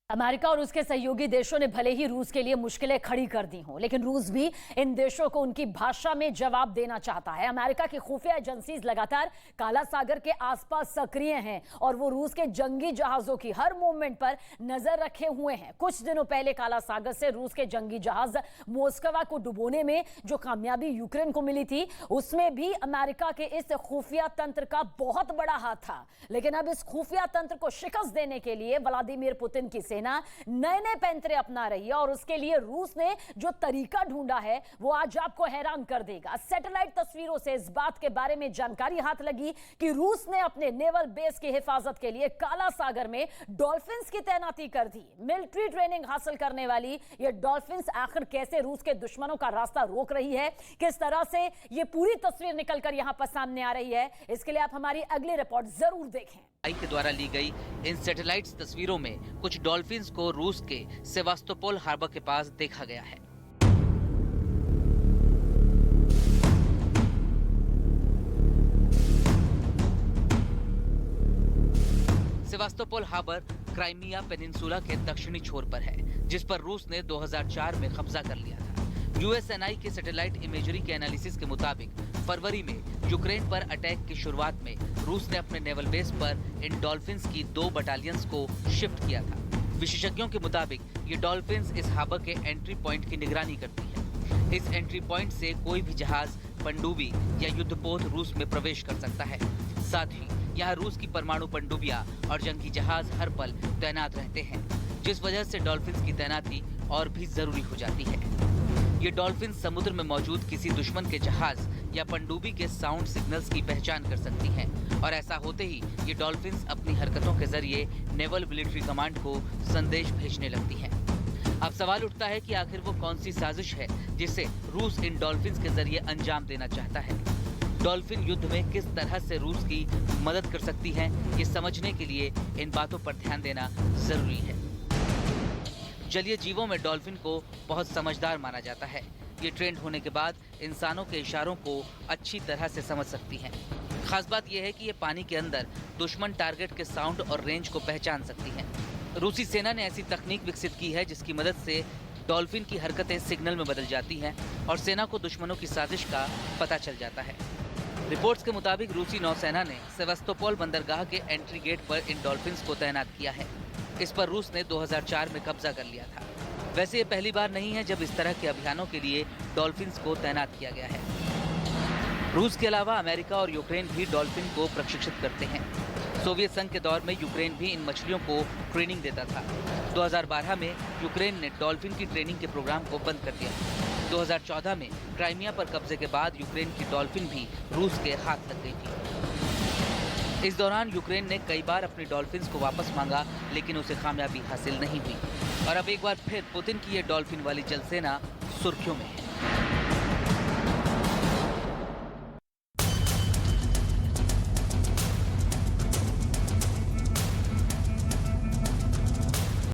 America और उसके सहयोगी देशों ने भले ही रूस के लिए मुश्किलें खड़ी कर दी हों, लेकिन रूस भी इन देशों को उनकी भाषा में जवाब देना चाहता है। अमेरिका की खुफिया एजेंसीज लगातार काला सागर के आसपास सक्रिय हैं और वो रूस के जंगी जहाजों की हर मूवमेंट पर नजर रखे हुए हैं। कुछ दिनों पहले काला सागर से रूस के जंगी जहाज मॉस्को को डुबोने में जो कामयाबी यूक्रेन को मिली थी, उसमें भी अमेरिका के इस खुफिया तंत्र का बहुत बड़ा हाथ था। लेकिन अब इस खुफिया तंत्र को शिकस्त देने के लिए व्लादिमीर पुतिन की सेना नए नए पैंतरे अपना रही है और उसके लिए रूस ने जो तरीका ढूंढा है वो आज आपको हैरान कर देगा। सैटेलाइट तस्वीरों से इस बात के बारे में जानकारी हाथ लगी कि रूस ने अपने नेवल बेस की हिफाजत के लिए काला सागर में डॉल्फिन्स की तैनाती कर दी। मिलिट्री ट्रेनिंग हासिल करने वाली ये डॉल्फिन्स आखिर कैसे रूस के दुश्मनों का रास्ता रोक रही है, किस तरह से ये पूरी तस्वीर निकलकर यहां पर सामने आ रही है, इसके लिए आप हमारी अगली रिपोर्ट जरूर देखें। के द्वारा ली गई इन सैटेलाइट तस्वीरों में कुछ डॉल्फिन्स को रूस के सेवास्तोपोल हार्बर के पास देखा गया है। सेवास्तोपोल हार्बर क्राइमिया पेनिनसुला के दक्षिणी छोर पर है, जिस पर रूस ने 2004 में कब्जा कर लिया था। यूएसएनआई के सैटेलाइट इमेजरी के एनालिसिस के मुताबिक फरवरी में यूक्रेन पर अटैक की शुरुआत में रूस ने अपने नेवल बेस पर इन डॉल्फिन्स की 2 बटालियंस को शिफ्ट किया था। विशेषज्ञों के मुताबिक ये डॉल्फिन्स इस हार्बर के एंट्री पॉइंट की निगरानी करती है। इस एंट्री पॉइंट से कोई भी जहाज, पनडुब्बी या युद्धपोत रूस में प्रवेश कर सकता है। साथ ही यहाँ रूस की परमाणु पनडुब्बियां और जंगी जहाज हर पल तैनात रहते हैं, जिस वजह से डॉल्फिन्स की तैनाती और भी जरूरी हो जाती है। ये डॉल्फिन समुद्र में मौजूद किसी दुश्मन के जहाज या पनडुब्बी के साउंड सिग्नल्स की पहचान कर सकती हैं और ऐसा होते ही ये डॉल्फिन्स अपनी हरकतों के जरिए नेवल मिलिट्री कमांड को संदेश भेजने लगती हैं। अब सवाल उठता है कि आखिर वो कौन सी साजिश है जिसे रूस इन डॉल्फिन्स के जरिए अंजाम देना चाहता है। डॉल्फिन युद्ध में किस तरह से रूस की मदद कर सकती है, ये समझने के लिए इन बातों पर ध्यान देना जरूरी है। जलीय जीवों में डॉल्फिन को बहुत समझदार माना जाता है। ये ट्रेंड होने के बाद इंसानों के इशारों को अच्छी तरह से समझ सकती हैं। खास बात यह है कि ये पानी के अंदर दुश्मन टारगेट के साउंड और रेंज को पहचान सकती हैं। रूसी सेना ने ऐसी तकनीक विकसित की है जिसकी मदद से डॉल्फिन की हरकतें सिग्नल में बदल जाती हैं और सेना को दुश्मनों की साजिश का पता चल जाता है। रिपोर्ट्स के मुताबिक रूसी नौसेना ने सेवास्तोपोल बंदरगाह के एंट्री गेट पर इन डॉल्फिन्स को तैनात किया है। इस पर रूस ने 2004 में कब्जा कर लिया था। वैसे ये पहली बार नहीं है जब इस तरह के अभियानों के लिए डॉल्फिन्स को तैनात किया गया है। रूस के अलावा अमेरिका और यूक्रेन भी डॉल्फिन को प्रशिक्षित करते हैं। सोवियत संघ के दौर में यूक्रेन भी इन मछलियों को ट्रेनिंग देता था। 2012 में यूक्रेन ने डॉल्फिन की ट्रेनिंग के प्रोग्राम को बंद कर दिया। 2014 में क्राइमिया पर कब्जे के बाद यूक्रेन की डॉल्फिन भी रूस के हाथ लग गई थी। इस दौरान यूक्रेन ने कई बार अपनी डॉल्फिन्स को वापस मांगा, लेकिन उसे कामयाबी हासिल नहीं हुई और अब एक बार फिर पुतिन की ये डॉल्फिन वाली जलसेना सुर्खियों में है।